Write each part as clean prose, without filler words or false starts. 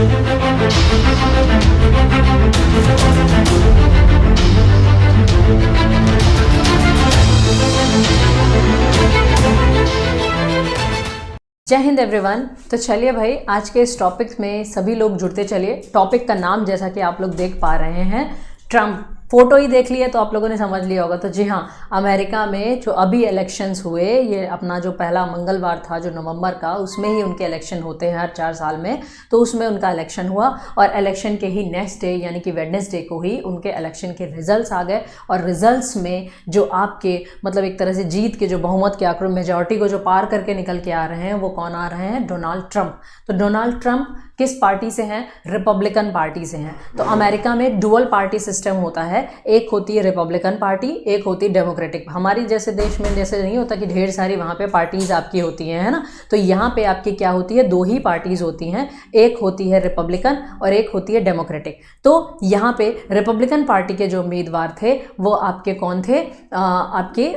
जय हिंद एवरीवन। तो चलिए भाई, आज के इस टॉपिक में सभी लोग जुड़ते चलिए। टॉपिक का नाम जैसा कि आप लोग देख पा रहे हैं, ट्रम्प। फोटो ही देख लिया तो आप लोगों ने समझ लिया होगा। तो जी हाँ, अमेरिका में जो अभी इलेक्शंस हुए, ये अपना जो पहला मंगलवार था जो नवंबर का, उसमें ही उनके इलेक्शन होते हैं हर 4 साल में। तो उसमें उनका इलेक्शन हुआ और इलेक्शन के ही नेक्स्ट डे यानी कि वेडनेसडे को ही उनके इलेक्शन के रिजल्ट्स आ गए। और रिजल्ट्स में जो आपके मतलब एक तरह से जीत के जो बहुमत के आंकड़ों मेजॉरिटी को जो पार करके निकल के आ रहे हैं, वो कौन आ रहे हैं? Donald Trump. तो डोनाल्ड ट्रंप किस पार्टी से हैं? रिपब्लिकन पार्टी से हैं। तो अमेरिका में डुअल पार्टी सिस्टम होता है, एक होती है रिपब्लिकन पार्टी, एक होती है डेमोक्रेटिक। हमारी जैसे देश में जैसे नहीं होता कि ढेर सारी वहाँ पे पार्टीज आपकी होती हैं, है ना। तो यहाँ पे आपकी क्या होती है? 2 ही पार्टीज होती हैं, एक होती है रिपब्लिकन और एक होती है डेमोक्रेटिक। तो यहाँ पे रिपब्लिकन पार्टी के जो उम्मीदवार थे वो आपके कौन थे? आपके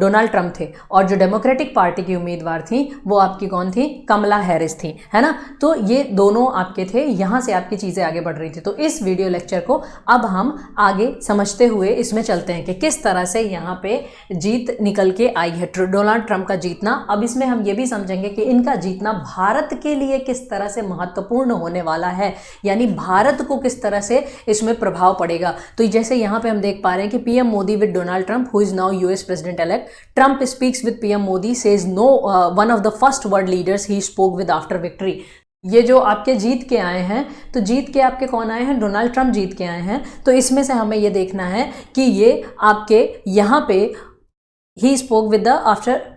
डोनाल्ड ट्रंप थे। और जो डेमोक्रेटिक पार्टी की उम्मीदवार थी वो आपकी कौन थी? कमला हैरिस थी, है ना। तो ये दोनों आपके थे। यहाँ से आपकी चीज़ें आगे बढ़ रही थी। तो इस वीडियो लेक्चर को अब हम आगे समझते हुए इसमें चलते हैं कि किस तरह से यहाँ पे जीत निकल के आई है, डोनाल्ड ट्रंप का जीतना। अब इसमें हम ये भी समझेंगे कि इनका जीतना भारत के लिए किस तरह से महत्वपूर्ण होने वाला है, यानी भारत को किस तरह से इसमें प्रभाव पड़ेगा। तो जैसे यहाँ पे हम देख पा रहे हैं कि PM Modi with Donald Trump who is now US president elect. Trump speaks with PM Modi, says no one of the first world leaders he spoke with after victory. ये जो आपके जीत के आए हैं, तो जीत के आपके कौन आए हैं? डोनाल्ड ट्रंप जीत के आए हैं। तो इसमें से हमें ये देखना है कि ये आपके यहाँ पे ही स्पोक विद द आफ्टर।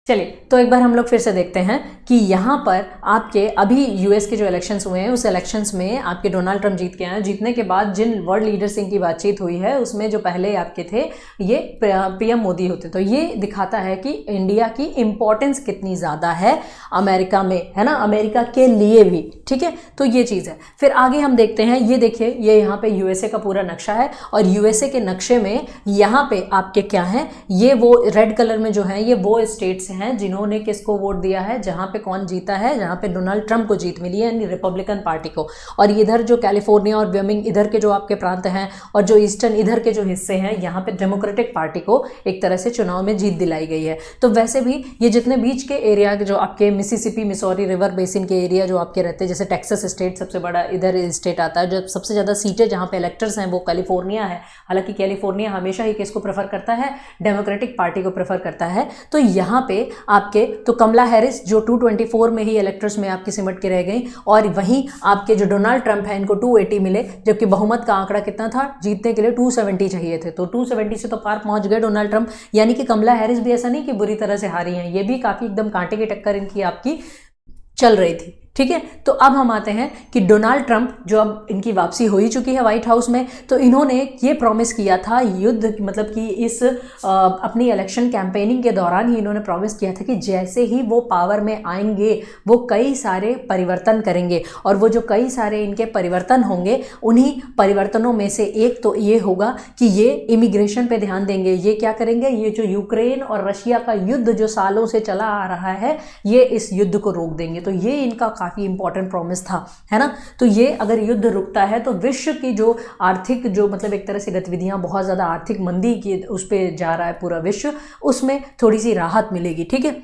चलिए तो एक बार हम लोग फिर से देखते हैं कि यहाँ पर आपके अभी यूएस के जो इलेक्शंस हुए हैं, उस इलेक्शंस में आपके डोनाल्ड ट्रंप जीत के आए हैं। जीतने के बाद जिन वर्ल्ड लीडर से इनकी बातचीत हुई है उसमें जो पहले आपके थे ये पीएम मोदी होते। तो ये दिखाता है कि इंडिया की इंपॉर्टेंस कितनी ज़्यादा है अमेरिका में, है ना, अमेरिका के लिए भी। ठीक है, तो ये चीज़ है। फिर आगे हम देखते हैं, ये देखिए, ये यहाँ पे यूएसए का पूरा नक्शा है और यूएसए के नक्शे में यहाँ पे आपके क्या है? ये वो रेड कलर में जो है ये वो स्टेट्स हैं जिन्होंने किसको वोट दिया है, जहां पे कौन जीता है, जहां पे डोनाल्ड ट्रंप को जीत मिली है, यानी रिपब्लिकन पार्टी को। और इधर जो कैलिफोर्निया और व्यमिंग इधर के जो आपके प्रांत हैं और जो ईस्टर्न इधर के जो हिस्से हैं, यहाँ पे डेमोक्रेटिक पार्टी को एक तरह से चुनाव में जीत दिलाई गई है। तो वैसे भी ये जितने बीच के एरिया जो आपके मिसिसिपी मिसौरी रिवर बेसिन के एरिया जो आपके रहते हैं, जैसे टेक्सास स्टेट सबसे बड़ा इधर स्टेट आता है, जो सबसे ज़्यादा सीटें जहाँ पे इलेक्टर्स हैं वो कैलिफोर्निया है। हालांकि कैलिफोर्निया हमेशा ही किसको प्रेफर करता है? डेमोक्रेटिक पार्टी को प्रेफर करता है। तो यहाँ पे आपके तो कमला हैरिस जो 224 में ही इलेक्टर्स में आपकी सिमट के रह गई, और वहीं आपके जो डोनाल्ड ट्रंप है इनको 280 मिले, जबकि बहुमत का आंकड़ा कितना था जीतने के लिए? 270 चाहिए थे। तो 270 से तो पार पहुंच गए डोनाल्ड ट्रंप, यानी कि कमला हैरिस भी ऐसा नहीं कि बुरी तरह से हारी हैं, ये भी काफी एकदम कांटे की टक्कर इनकी आपकी चल रही थी। ठीक है, तो अब हम आते हैं कि डोनाल्ड ट्रंप जो अब इनकी वापसी हो ही चुकी है व्हाइट हाउस में, तो इन्होंने ये प्रॉमिस किया था युद्ध मतलब कि इस अपनी इलेक्शन कैंपेनिंग के दौरान ही इन्होंने प्रॉमिस किया था कि जैसे ही वो पावर में आएंगे वो कई सारे परिवर्तन करेंगे, और वो जो कई सारे इनके परिवर्तन होंगे उन्हीं परिवर्तनों में से एक तो ये होगा कि ये इमिग्रेशन पे ध्यान देंगे। ये क्या करेंगे? ये जो यूक्रेन और रशिया का युद्ध जो सालों से चला आ रहा है, ये इस युद्ध को रोक देंगे। तो ये इनका काफी इंपॉर्टेंट प्रॉमिस था, है ना। तो ये अगर युद्ध रुकता है तो विश्व की जो आर्थिक जो मतलब एक तरह से गतिविधियां, बहुत ज्यादा आर्थिक मंदी की उस पर जा रहा है पूरा विश्व, उसमें थोड़ी सी राहत मिलेगी। ठीक है,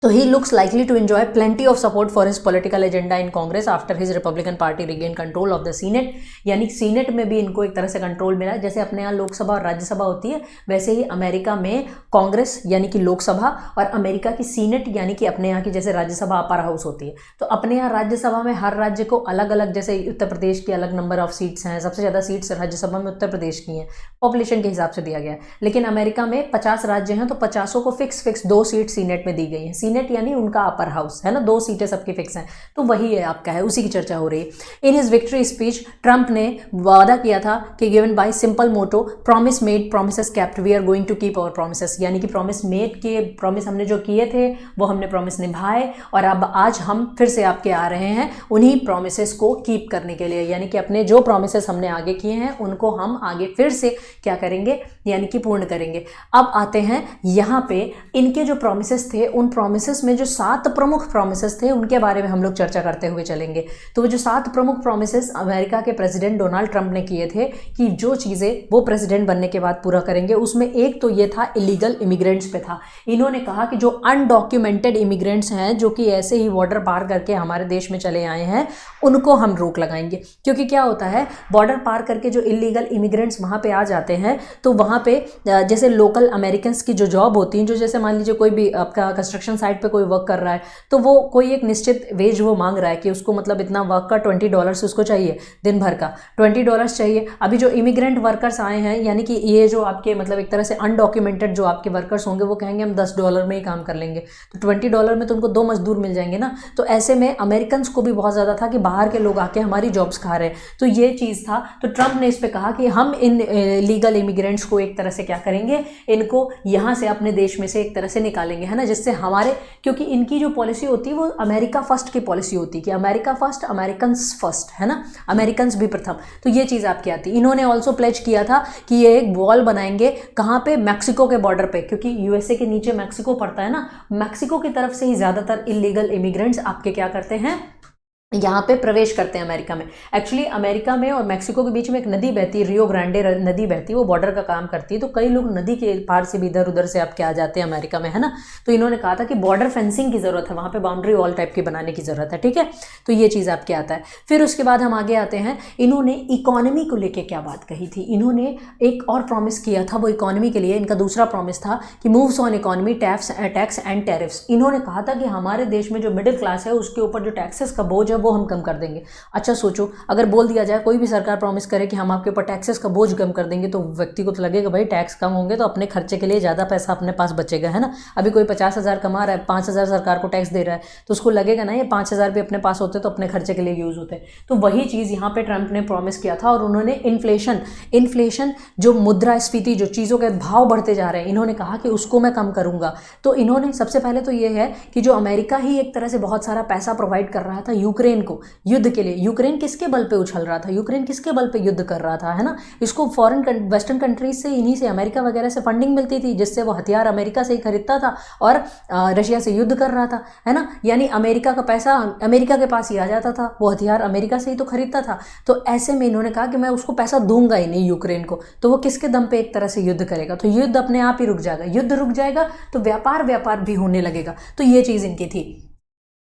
तो he looks likely to enjoy plenty of support for his political agenda in Congress after his Republican Party regained control of the Senate। यानी सीनेट में भी इनको एक तरह से कंट्रोल मिला। जैसे अपने यहाँ लोकसभा और राज्यसभा होती है, वैसे ही अमेरिका में कांग्रेस यानी कि लोकसभा और अमेरिका की सीनेट यानी कि अपने यहाँ की जैसे राज्यसभा अपर हाउस होती है। तो अपने यहाँ राज्यसभा में हर राज्य को अलग अलग, जैसे उत्तर प्रदेश की अलग नंबर ऑफ सीट्स हैं, सबसे ज़्यादा सीट्स राज्यसभा में उत्तर प्रदेश की हैं, पॉपुलेशन के हिसाब से दिया गया है। लेकिन अमेरिका में 50 राज्य हैं तो 50 को फिक्स 2 सीट सीनेट में दी गई है। सीनेट यानी उनका अपर हाउस, है ना, 2 सीटें सबकी फिक्स हैं। तो वही है आपका है, उसी की चर्चा हो रही है। In his victory speech Trump ने वादा किया था कि given by simple motto promise made promises kept, we are going to keep our promises. यानी कि प्रॉमिस मेड के प्रॉमिस हमने जो किए थे वो हमने प्रॉमिस निभाए, और अब आज हम फिर से आपके आ रहे हैं उन्हीं प्रॉमिसेस को कीप करने के लिए। यानी कि अपने जो प्रॉमिसेस हमने आगे किए हैं उनको हम आगे फिर से क्या करेंगे, यानी कि पूर्ण करेंगे। अब आते हैं यहाँ पे इनके जो प्रॉमिसेस थे उन प्रॉमिस प्रोमिसेस में जो 7 प्रमुख प्रोमिसेस थे उनके बारे में हम लोग चर्चा करते हुए चलेंगे। तो वो जो 7 प्रमुख प्रोमिसेस अमेरिका के प्रेसिडेंट डोनाल्ड ट्रंप ने किए थे कि जो चीज़ें वो प्रेसिडेंट बनने के बाद पूरा करेंगे, उसमें एक तो ये था इलीगल इमिग्रेंट्स पे था। इन्होंने कहा कि जो अनडॉक्यूमेंटेड इमिग्रेंट्स हैं, जो कि ऐसे ही बॉर्डर पार करके हमारे देश में चले आए हैं, उनको हम रोक लगाएंगे। क्योंकि क्या होता है, बॉर्डर पार करके जो इलीगल इमिग्रेंट्स वहाँ पे आ जाते हैं तो वहाँ पे जैसे लोकल अमेरिकन्स की जो जॉब होती है, जो जैसे मान लीजिए कोई भी आपका कंस्ट्रक्शन साइट पे कोई वर्क कर रहा है तो वो कोई एक निश्चित वेज वो मांग रहा है कि उसको मतलब इतना वर्क का $20 उसको चाहिए, दिन भर का $20 चाहिए। अभी जो इमिग्रेंट वर्कर्स आए हैं, यानी कि ये जो आपके मतलब एक तरह से अनडॉक्यूमेंटेड जो आपके वर्कर्स होंगे, वो कहेंगे हम $10 में ही काम कर लेंगे, तो $20 में तो उनको 2 मजदूर मिल जाएंगे ना। तो ऐसे में अमेरिकन को भी बहुत ज़्यादा था कि बाहर के लोग आके हमारी जॉब्स खा रहे हैं, तो ये चीज़ था। तो ट्रंप ने इस पर कहा कि हम इन लीगल इमिग्रेंट्स को एक तरह से क्या करेंगे, इनको यहाँ से अपने देश में से एक तरह से निकालेंगे, है ना, जिससे हमारे, क्योंकि इनकी जो पॉलिसी होती है वो अमेरिका फर्स्ट की पॉलिसी होती है कि अमेरिका फर्स्ट, अमेरिकन्स फर्स्ट, है ना, अमेरिकन्स भी प्रथम। तो ये चीज़ आपकी आती। इन्होंने ऑल्सो प्लेज किया था कि ये एक वॉल बनाएंगे, कहाँ पे, मैक्सिको के बॉर्डर पे, क्योंकि यूएसए के नीचे मैक्सिको पड़ता है ना, मैक्सिको की तरफ से ही ज़्यादातर इलीगल इमिग्रेंट्स आपके क्या करते हैं, यहाँ पे प्रवेश करते हैं अमेरिका में। एक्चुअली अमेरिका में और मैक्सिको के बीच में एक नदी बहती है, रियो ग्रांडे नदी बहती है, वो बॉर्डर का काम करती है। तो कई लोग नदी के पार से भी इधर उधर से आपके आ जाते हैं अमेरिका में, है ना। तो इन्होंने कहा था कि बॉर्डर फेंसिंग की ज़रूरत है, वहाँ पे बाउंड्री वॉल टाइप की बनाने की ज़रूरत है, ठीक है। तो ये चीज़ आपके आता है। फिर उसके बाद हम आगे आते हैं, इन्होंने इकोनॉमी को लेकर क्या बात कही थी। इन्होंने एक और प्रॉमिस किया था, वो इकोनॉमी के लिए इनका दूसरा प्रॉमिस था कि moves on economy, tax and tariffs. इन्होंने कहा था कि हमारे देश में जो मिडिल क्लास है उसके ऊपर जो टैक्सेस का बोझ है वो हम कम कर देंगे। अच्छा सोचो, अगर बोल दिया जाए, कोई भी सरकार प्रॉमिस करे कि हम आपके ऊपर टैक्सेस का बोझ कम कर देंगे, तो व्यक्ति को तो लगेगा भाई टैक्स कम होंगे तो अपने खर्चे के लिए ज़्यादा पैसा अपने पास बचेगा, है ना। अभी कोई 50,000 कमा रहा है, 5,000 सरकार को टैक्स दे रहा है, तो उसको लगेगा ना ये 5,000 भी अपने पास होते तो अपने खर्चे के लिए यूज़ होते। तो वही चीज़ यहाँ पे ट्रंप ने प्रॉमिस किया था। और उन्होंने इन्फ्लेशन जो मुद्रास्फीति, जो चीज़ों के भाव बढ़ते जा रहे हैं, इन्होंने कहा कि उसको मैं कम करूँगा। तो इन्होंने सबसे पहले तो ये है कि जो अमेरिका ही एक तरह से बहुत सारा पैसा प्रोवाइड कर रहा था यूक्रेन को युद्ध के लिए। यूक्रेन किसके बल पे उछल रहा था, यूक्रेन किसके बल पे युद्ध कर रहा था, है ना। इसको फॉरेन वेस्टर्न कंट्रीज से, इन्हीं से, अमेरिका वगैरह से फंडिंग मिलती थी, जिससे वो हथियार अमेरिका से ही खरीदता था और रशिया से युद्ध कर रहा था, है ना। यानी अमेरिका का पैसा अमेरिका के पास ही आ जाता था, वो हथियार अमेरिका से ही तो खरीदता था। तो ऐसे में इन्होंने कहा कि मैं उसको पैसा दूंगा ही नहीं यूक्रेन को, तो वो किसके दम पे एक तरह से युद्ध करेगा। तो युद्ध अपने आप ही रुक जाएगा, युद्ध रुक जाएगा तो व्यापार भी होने लगेगा। तो ये चीज़ इनकी थी।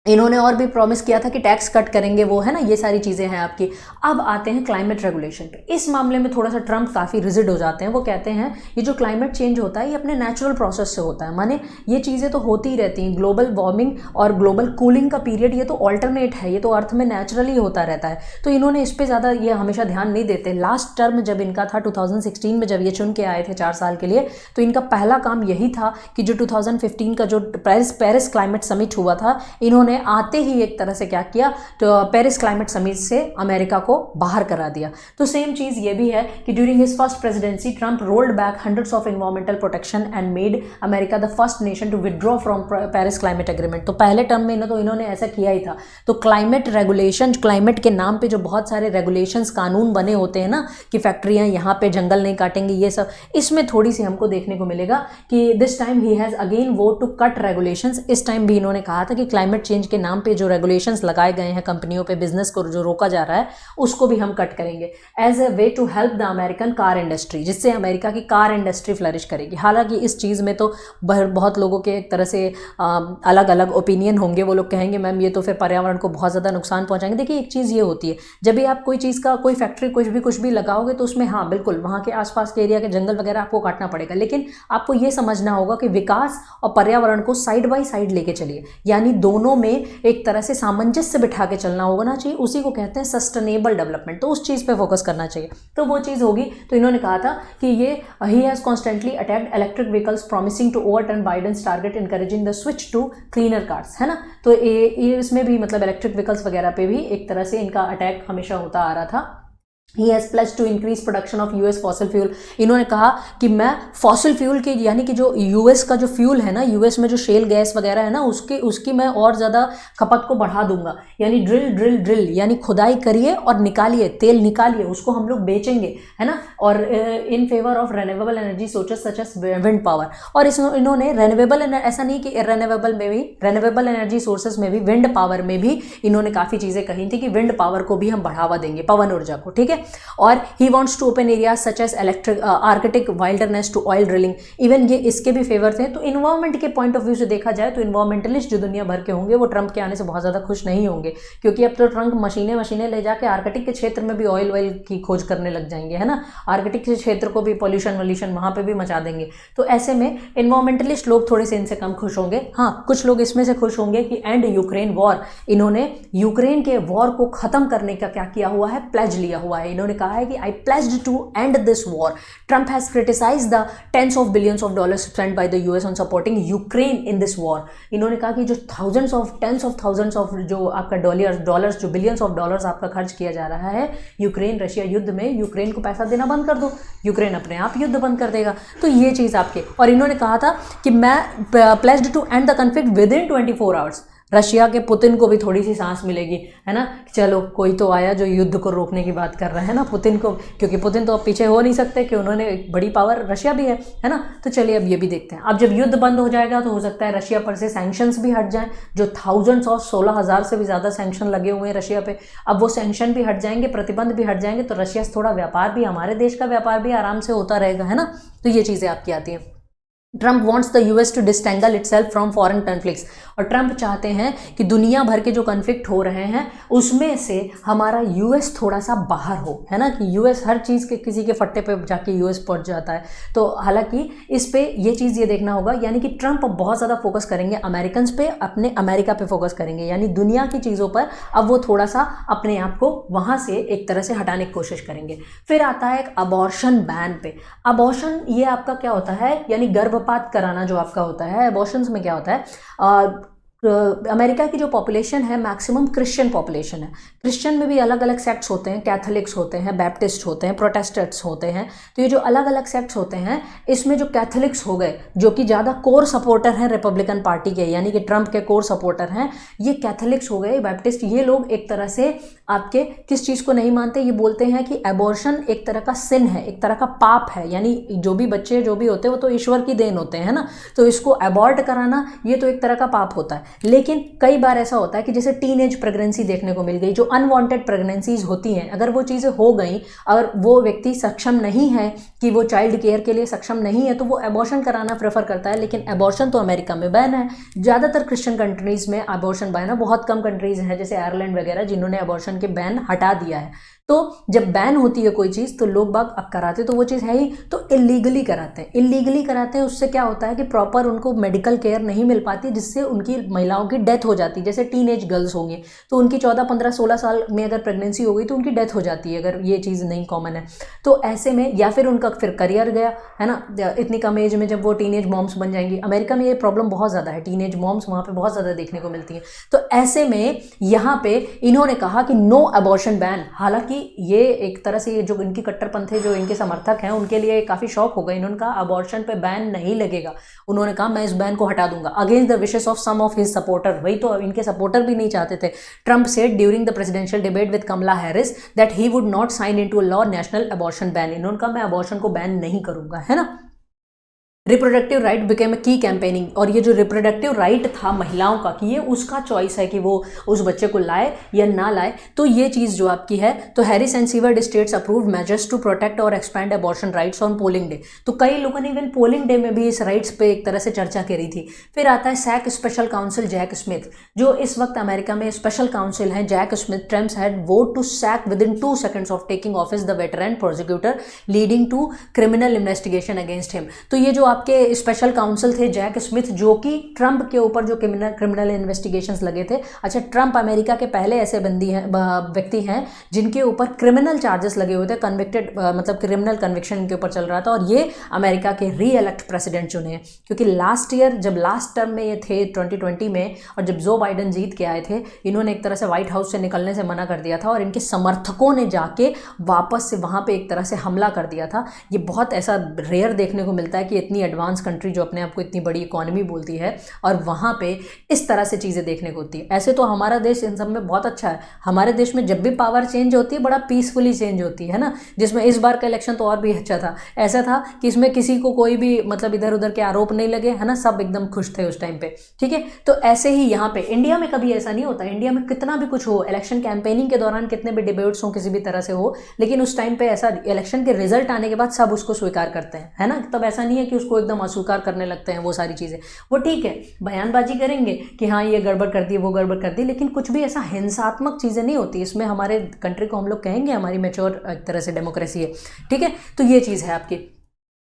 इन्होंने और भी प्रॉमिस किया था कि टैक्स कट करेंगे वो, है ना। ये सारी चीज़ें हैं आपकी। अब आते हैं क्लाइमेट रेगुलेशन पे। इस मामले में थोड़ा सा ट्रंप काफ़ी रिजिड हो जाते हैं। वो कहते हैं ये जो क्लाइमेट चेंज होता है ये अपने नेचुरल प्रोसेस से होता है, माने ये चीज़ें तो होती ही रहती हैं। ग्लोबल वार्मिंग और ग्लोबल कूलिंग का पीरियड ये तो ऑल्टरनेट है, ये तो अर्थ में नेचुरली होता रहता है। तो इन्होंने इस पर ज़्यादा ये हमेशा ध्यान नहीं देते। लास्ट टर्म जब इनका था 2016 में, जब ये चुन के आए थे 4 साल के लिए, तो इनका पहला काम यही था कि जो 2015 का जो पेरिस क्लाइमेट समिट हुआ था, इन्होंने आते ही एक तरह से क्या किया, तो पेरिस क्लाइमेट समिट से अमेरिका को बाहर करा दिया। तो सेम चीज़ ये भी है कि during his first presidency Trump rolled back hundreds of environmental protection and made America the first nation to withdraw from Paris climate agreement. तो पहले टर्म में इन्होंने ऐसा किया ही था। तो क्लाइमेट रेगुलेशन, क्लाइमेट के नाम पे जो बहुत सारे रेगुलेशंस, कानून बने होते हैं ना, कि फैक्ट्रियाँ यहाँ पे जंगल नहीं काटेंगी, ये सब, इसमें थोड़ी सी हमको देखने को मिलेगा कि this time he has again vote to cut regulations. इस टाइम भी इन्होंने कहा था कि क्लाइमेट चेंज के नाम पे जो रेगुलेशंस लगाए गए हैं कंपनियों पे, बिजनेस को जो रोका जा रहा है, उसको भी हम कट करेंगे as a way to help the American car industry, जिससे अमेरिका की कार इंडस्ट्री फ्लरिश करेगी। हालांकि इस चीज़ में तो बहुत लोगों के एक तरह से अलग अलग ओपिनियन होंगे। वो लोग कहेंगे मैम ये तो फिर पर्यावरण को बहुत ज़्यादा नुकसान पहुंचाएंगे। देखिए एक चीज़ ये होती है, जब भी आप कोई चीज़ का, कोई फैक्ट्री कुछ भी लगाओगे तो उसमें हाँ बिल्कुल वहाँ के आसपास के एरिया के जंगल वगैरह आपको काटना पड़ेगा, लेकिन आपको ये समझना होगा कि विकास और पर्यावरण को साइड बाई साइड लेके चलिए, यानी दोनों में एक तरह से सामंजस्य बिठा के चलना होगा चाहिए। उसी को कहते हैं सस्टेनेबल डेवलपमेंट। तो उस चीज़ पे फोकस करना चाहिए, तो वो चीज़ होगी। तो इन्होंने कहा था कि ये he has constantly attacked electric vehicles promising to overturn Biden's target encouraging the switch to cleaner cars, है ना। तो ये इसमें भी मतलब इलेक्ट्रिक व्हीकल्स वगैरह पे भी एक तरह से इनका अटैक हमेशा होता आ रहा था। He has pledge to increase production of US fossil fuel. इन्होंने कहा कि मैं फॉसिल फ्यूल के यानी कि जो यूएस का जो फ्यूल है ना, यूएस में जो शेल गैस वगैरह है ना, उसकी मैं और ज़्यादा खपत को बढ़ा दूंगा। यानी ड्रिल यानी खुदाई करिए और निकालिए, तेल निकालिए, उसको हम लोग बेचेंगे, है ना। और in favour of renewable energy sources such as wind power. और इन्होंने रेन्यूएबल, ऐसा नहीं कि रेन्यूएबल एनर्जी सोर्सेज में भी, विंड पावर में भी इन्होंने काफ़ी चीज़ें कही थी कि विंड पावर को भी हम बढ़ावा देंगे, पवन ऊर्जा को, ठीक है। और he wants to open area such as Arctic wilderness to oil drilling. Even ये इसके भी फेवर थे। तो इन्वायरमेंट के पॉइंट ऑफ व्यू से देखा जाए तो इन्वायरमेंटलिस्ट जो दुनिया भर के होंगे वो ट्रंप के आने से बहुत ज़्यादा खुश नहीं होंगे, क्योंकि अब तो ट्रंप मशीनें ले जाके आर्कटिक के क्षेत्र में भी ऑयल की खोज करने लग जाएंगे, है ना। आर्कटिक के क्षेत्र को भी पॉल्यूशन वॉल्यूशन वहाँ पे भी मचा देंगे। तो ऐसे में इन्वायरमेंटलिस्ट लोग थोड़े से इनसे कम खुश होंगे। हाँ, कुछ लोग इसमें से खुश होंगे कि एंड यूक्रेन वॉर, इन्होंने यूक्रेन के वॉर को खत्म करने का क्या किया हुआ है, प्लेज लिया हुआ है। इन्होंने कहा है कि I pledged to end this war. Trump has criticised the tens of billions of dollars spent by the US on supporting Ukraine in this war. इन्होंने कहा कि जो टेंस ऑफ थाउजेंड्स ऑफ जो आपका डॉलर्स जो बिलियंस ऑफ डॉलर्स आपका खर्च किया जा रहा है यूक्रेन रशिया युद्ध में, यूक्रेन को पैसा देना बंद कर दो, यूक्रेन अपने आप युद्ध बंद कर देगा। तो ये चीज़ आपके, और इन्होंने कहा था कि मैं pledged to end the conflict with in 24 hours. Russia के पुतिन को भी थोड़ी सी सांस मिलेगी, है ना। चलो कोई तो आया जो युद्ध को रोकने की बात कर रहा है ना पुतिन को, क्योंकि पुतिन तो अब पीछे हो नहीं सकते कि उन्होंने एक बड़ी पावर रशिया भी है ना। तो चलिए अब ये भी देखते हैं। अब जब युद्ध बंद हो जाएगा तो हो सकता है रशिया पर से सैंक्शंस भी हट जाएं, जो थाउजेंड्स और 16,000 से भी ज़्यादा सैंक्शन लगे हुए हैं रशिया पे। अब वो सैंक्शन भी हट जाएंगे, प्रतिबंध भी हट जाएंगे, तो रशिया से थोड़ा व्यापार भी, हमारे देश का व्यापार भी आराम से होता रहेगा, है ना। तो ये चीज़ें आपकी आती हैं। Trump wants the US to disentangle itself from foreign conflicts. और ट्रंप चाहते हैं कि दुनिया भर के जो कन्फ्लिक्ट हो रहे हैं उसमें से हमारा यूएस थोड़ा सा बाहर हो, है ना। कि यूएस हर चीज़ के किसी के फट्टे पे जाके यूएस पहुंच जाता है। तो हालांकि इस पे ये चीज़ ये देखना होगा, यानी कि ट्रंप बहुत ज़्यादा फोकस करेंगे अमेरिकन पे, अपने अमेरिका पे फोकस करेंगे, यानी दुनिया की चीज़ों पर अब वो थोड़ा सा अपने आप को वहाँ से एक तरह से हटाने की कोशिश करेंगे। फिर आता है एक अबॉर्शन बैन पे। अबॉर्शन ये आपका क्या होता है, यानी गर्भपात कराना जो आपका होता है। अबॉर्शंस में क्या होता है, अमेरिका की जो पॉपुलेशन है मैक्सिमम क्रिश्चियन पॉपुलेशन है। क्रिश्चियन में भी अलग अलग सेक्ट्स होते हैं, कैथोलिक्स होते हैं, बैप्टिस्ट होते हैं, प्रोटेस्टेंट्स होते हैं। तो ये जो अलग अलग सेक्ट्स होते हैं, इसमें जो कैथोलिक्स हो गए, जो कि ज़्यादा कोर सपोर्टर हैं रिपब्लिकन पार्टी के, यानी कि ट्रंप के कोर सपोर्टर हैं, ये कैथोलिक्स हो गए, बैप्टिस्ट, ये लोग एक तरह से आपके किस चीज़ को नहीं मानते, ये बोलते हैं कि एबॉर्शन एक तरह का सिन है, एक तरह का पाप है, यानी जो भी बच्चे जो भी होते हैं वो तो ईश्वर की देन होते हैं, है ना। तो इसको अबॉर्ट कराना ये तो एक तरह का पाप होता है। लेकिन कई बार ऐसा होता है कि जैसे टीनेज प्रेगनेंसी देखने को मिल गई, जो अनवांटेड प्रेगनेंसीज होती हैं, अगर वो चीज़ें हो गई, अगर वो व्यक्ति सक्षम नहीं है कि वो चाइल्ड केयर के लिए सक्षम नहीं है, तो वो एबॉर्शन कराना प्रेफर करता है। लेकिन एबॉर्शन तो अमेरिका में बैन है, ज़्यादातर क्रिश्चियन कंट्रीज़ में एबॉर्शन बैन है, बहुत कम कंट्रीज़ हैं जैसे आयरलैंड वगैरह जिन्होंने एबॉर्शन के बैन हटा दिया है। तो जब बैन होती है कोई चीज़ तो लोग बाग अब कराते, तो वो चीज़ है ही, तो इलीगली कराते हैं। उससे क्या होता है कि प्रॉपर उनको मेडिकल केयर नहीं मिल पाती, जिससे उनकी महिलाओं की डेथ हो जाती है। जैसे टीनेज गर्ल्स होंगी तो उनकी 14, 15, 16 साल में अगर प्रेगनेंसी हो गई तो उनकी डेथ हो जाती है, अगर ये चीज़ नहीं कॉमन है। तो ऐसे में या फिर उनका फिर करियर गया, है ना, इतनी कम एज में जब वो टीनेज मॉम्स बन जाएंगी। अमेरिका में ये प्रॉब्लम बहुत ज़्यादा है, टीनेज मॉम्स वहाँ पर बहुत ज़्यादा देखने को मिलती हैं। तो ऐसे में यहाँ पे इन्होंने कहा कि नो एबॉर्शन बैन। हालांकि ये एक तरह से जो इनकी कट्टरपंथी जो इनके समर्थक हैं उनके लिए काफ़ी शौक हो गए। इन्होंने कहा अबॉर्शन पे बैन नहीं लगेगा। उन्होंने कहा मैं इस बैन को हटा दूंगा, against the wishes of some of his supporter. वही तो इनके सपोर्टर भी नहीं चाहते थे। Trump said during the presidential debate with Kamala Harris that he would not sign into a law national abortion ban. इन्होंने कहा मैं अबॉर्शन को बैन नहीं करूंगा, है ना। रिप्रोडक्टिव राइट बिकेम ए की कैंपेनिंग। और ये जो रिप्रोडक्टिव राइट था महिलाओं का कि ये उसका चॉइस है कि वो उस बच्चे को लाए या ना लाए, तो ये चीज़ जो आपकी है, तो Harris and several states approved measures to protect और expand abortion rights on polling day. तो कई लोगों ने इवन पोलिंग डे में भी इस राइट्स पे एक तरह से चर्चा करी थी। फिर आता है sack special counsel Jack Smith, जो इस वक्त अमेरिका में स्पेशल काउंसिल है Jack Smith. Trump had vowed to sack within 2 seconds of taking office the veteran prosecutor leading to criminal investigation against him. तो ये जो आपके स्पेशल काउंसिल थे जैक स्मिथ, जो कि ट्रंप के ऊपर जो क्रिमिनल इन्वेस्टिगेशंस लगे थे। अच्छा, ट्रंप अमेरिका के पहले ऐसे व्यक्ति हैं जिनके ऊपर क्रिमिनल चार्जेस लगे हुए थे, कन्विक्टेड मतलब क्रिमिनल कन्विक्शन इनके ऊपर चल रहा था, और ये अमेरिका के री इलेक्ट प्रेसिडेंट चुने हैं। क्योंकि लास्ट ईयर जब लास्ट टर्म में ये थे 2020 में, और जब जो बाइडन जीत के आए थे, इन्होंने एक तरह से व्हाइट हाउस से निकलने से मना कर दिया था, और इनके समर्थकों ने जाके वापस से वहाँ पे एक तरह से हमला कर दिया था। ये बहुत ऐसा रेयर देखने को मिलता है कि इतनी एडवांस कंट्री जो अपने आप को इतनी बड़ी इकोनॉमी बोलती है, और वहाँ पे इस तरह से चीज़ें देखने को होती है। ऐसे तो हमारा देश इन सब में बहुत अच्छा है। हमारे देश में जब भी पावर चेंज होती है बड़ा पीसफुली चेंज होती है ना, जिसमें इस बार का इलेक्शन तो और भी अच्छा था। ऐसा था कि इसमें किसी को कोई भी मतलब इधर उधर के आरोप नहीं लगे, है ना, सब एकदम खुश थे उस टाइम पे, ठीक है। तो ऐसे ही यहाँ पे इंडिया में कभी ऐसा नहीं होता। इंडिया में कितना भी कुछ हो, इलेक्शन कैंपेनिंग के दौरान कितने भी डिबेट्स हो किसी भी तरह से हो, लेकिन उस टाइम पे ऐसा इलेक्शन के रिजल्ट आने के बाद सब उसको स्वीकार करते हैं, है ना। तब ऐसा नहीं है कि उसको एकदम अस्वीकार करने लगते हैं। वो सारी चीज़ें वो ठीक है, बयानबाजी करेंगे कि हाँ ये गड़बड़ कर दी, वो गड़बड़ कर दी, लेकिन कुछ भी ऐसा हिंसात्मक चीज़ें नहीं होती इसमें। हमारे कंट्री को हम लोग कहेंगे हमारी मैच्योर एक तरह से डेमोक्रेसी है, ठीक है। तो ये चीज़ है आपकी।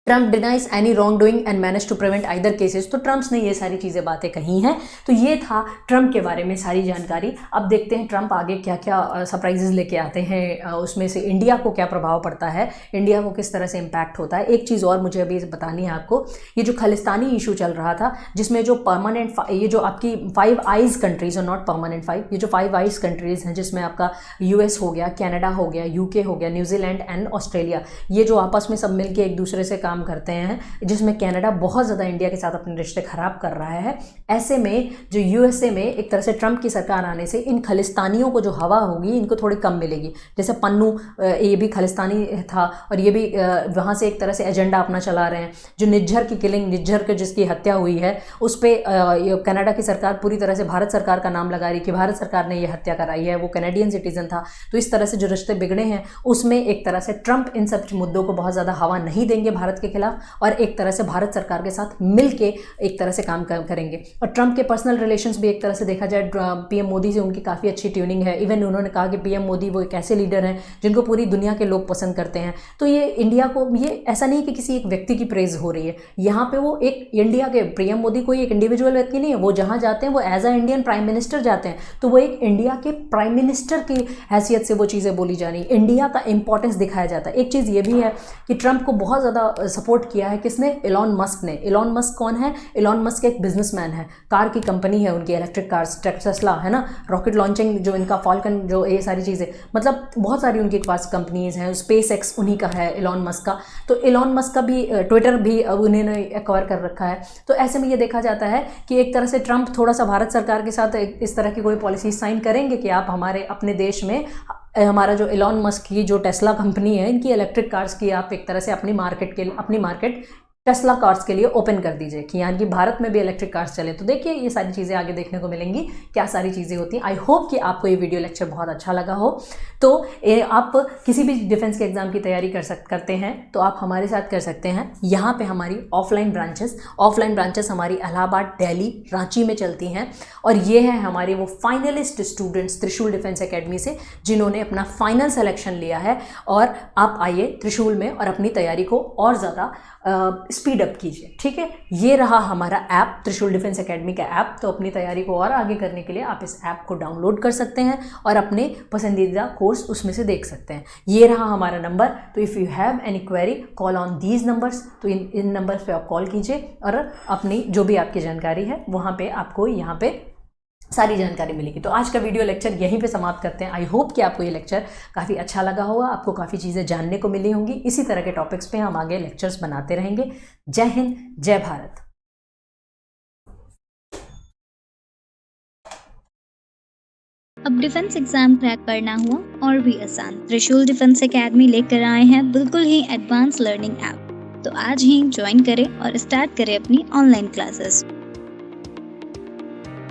Trump denies any wrongdoing and manage to prevent either cases. तो ट्रंप्स ने ये सारी चीज़ें बातें कही हैं। तो ये था ट्रंप के बारे में सारी जानकारी। अब देखते हैं ट्रंप आगे क्या क्या सरप्राइजेस लेके आते हैं, उसमें से इंडिया को क्या प्रभाव पड़ता है, इंडिया को किस तरह से इम्पैक्ट होता है। एक चीज़ और मुझे अभी बतानी है आपको, ये जो खालिस्तानी इशू चल रहा था, जिसमें जो परमानेंट ये जो आपकी 5 आइज कंट्रीज और नॉट परमानेंट 5, ये जो 5 आइज कंट्रीज हैं, जिसमें आपका यूएस हो गया, कनाडा हो गया, यूके हो गया, न्यूजीलैंड एंड ऑस्ट्रेलिया, ये जो आपस में सब मिलकर एक दूसरे से काम करते हैं, जिसमें कनाडा बहुत ज़्यादा इंडिया के साथ अपने रिश्ते खराब कर रहा है। ऐसे में जो यूएसए में एक तरह से ट्रंप की सरकार आने से इन खालिस्तानियों को जो हवा होगी इनको थोड़ी कम मिलेगी। जैसे पन्नू ये भी खालिस्तानी था, और ये भी वहाँ से एक तरह से एजेंडा अपना चला रहे हैं। जो निज्जर की किलिंग, निज्जर के जिसकी हत्या हुई है, उस पर कनाडा की सरकार पूरी तरह से भारत सरकार का नाम लगा रही कि भारत सरकार ने ये हत्या कराई है, वो कैनेडियन सिटीजन था। तो इस तरह से जो रिश्ते बिगड़े हैं उसमें एक तरह से ट्रंप इन सब मुद्दों को बहुत ज़्यादा हवा नहीं देंगे भारत के खिलाफ, और एक तरह से भारत सरकार के साथ मिलके एक तरह से काम करेंगे। और ट्रंप के पर्सनल रिलेशंस भी एक तरह से देखा जाए पीएम मोदी से उनकी काफ़ी अच्छी ट्यूनिंग है। इवन उन्होंने कहा कि पीएम मोदी वो एक ऐसे लीडर हैं जिनको पूरी दुनिया के लोग पसंद करते हैं। तो ये इंडिया को, ये ऐसा नहीं कि किसी एक व्यक्ति की प्रेज हो रही है यहाँ पे, वो एक इंडिया के पीएम मोदी कोई एक इंडिविजुअल व्यक्ति नहीं है। वो जहाँ जाते हैं वो as a Indian prime minister जाते हैं, तो वो एक इंडिया के प्राइम मिनिस्टर की हैसियत से वो चीज़ें बोली जा रही, इंडिया का इंपॉर्टेंस दिखाया जाता है। एक चीज़ ये भी है कि ट्रंप को बहुत ज़्यादा सपोर्ट किया है किसने, इलॉन मस्क ने। इलॉन मस्क कौन है? इलॉन मस्क एक बिजनेसमैन है, कार की कंपनी है उनकी, इलेक्ट्रिक कार्स, टेस्ला, है ना, रॉकेट लॉन्चिंग जो इनका फॉल्कन, जो ये सारी चीज़ें, मतलब बहुत सारी उनके पास कंपनीज हैं। स्पेस एक्स उन्हीं का है, इलॉन मस्क का। तो इलॉन मस्क का भी ट्विटर भी उन्होंने एक्वायर कर रखा है। तो ऐसे में ये देखा जाता है कि एक तरह से ट्रंप थोड़ा सा भारत सरकार के साथ इस तरह की कोई पॉलिसी साइन करेंगे कि आप हमारे अपने देश में हमारा जो इलॉन मस्क की जो टेस्ला कंपनी है, इनकी इलेक्ट्रिक कार्स की आप एक तरह से अपनी मार्केट टेस्ला कार्स के लिए ओपन कर दीजिए, कि यानी कि भारत में भी इलेक्ट्रिक कार्स चले। तो देखिए ये सारी चीज़ें आगे देखने को मिलेंगी, क्या सारी चीज़ें होती हैं। आई होप कि आपको ये वीडियो लेक्चर बहुत अच्छा लगा हो। तो आप किसी भी डिफेंस के एग्जाम की तैयारी करते हैं तो आप हमारे साथ कर सकते हैं। यहाँ पे हमारी ऑफलाइन ब्रांचेस हमारी इलाहाबाद, दिल्ली, रांची में चलती हैं, और ये है हमारे वो फाइनलिस्ट स्टूडेंट्स त्रिशूल डिफेंस एकेडमी से, जिन्होंने अपना फाइनल सिलेक्शन लिया है। और आप आइए त्रिशूल में और अपनी तैयारी को और ज़्यादा स्पीड अप कीजिए, ठीक है। ये रहा हमारा ऐप, त्रिशूल डिफेंस एकेडमी का ऐप। तो अपनी तैयारी को और आगे करने के लिए आप इस ऐप को डाउनलोड कर सकते हैं और अपने पसंदीदा कोर्स उसमें से देख सकते हैं। ये रहा हमारा नंबर। तो if you have any query call on these numbers. तो इन नंबर्स पे आप कॉल कीजिए और अपनी जो भी आपकी जानकारी है वहाँ पे आपको यहाँ पे सारी जानकारी मिलेगी। तो आज का वीडियो लेक्चर यहीं पे समाप्त करते हैं। आई होप कि आपको ये लेक्चर काफ़ी अच्छा लगा होगा, आपको काफ़ी चीज़ें जानने को मिली होंगी। इसी तरह के टॉपिक्स पे हम आगे लेक्चर्स बनाते रहेंगे। जय हिंद, जय भारत। अब डिफेंस एग्जाम क्रैक करना हुआ और भी आसान, त्रिशूल डिफेंस एकेडमी लेकर आए हैं बिल्कुल ही एडवांस लर्निंग ऐप। तो आज ही ज्वाइन करें और स्टार्ट करें अपनी ऑनलाइन क्लासेस।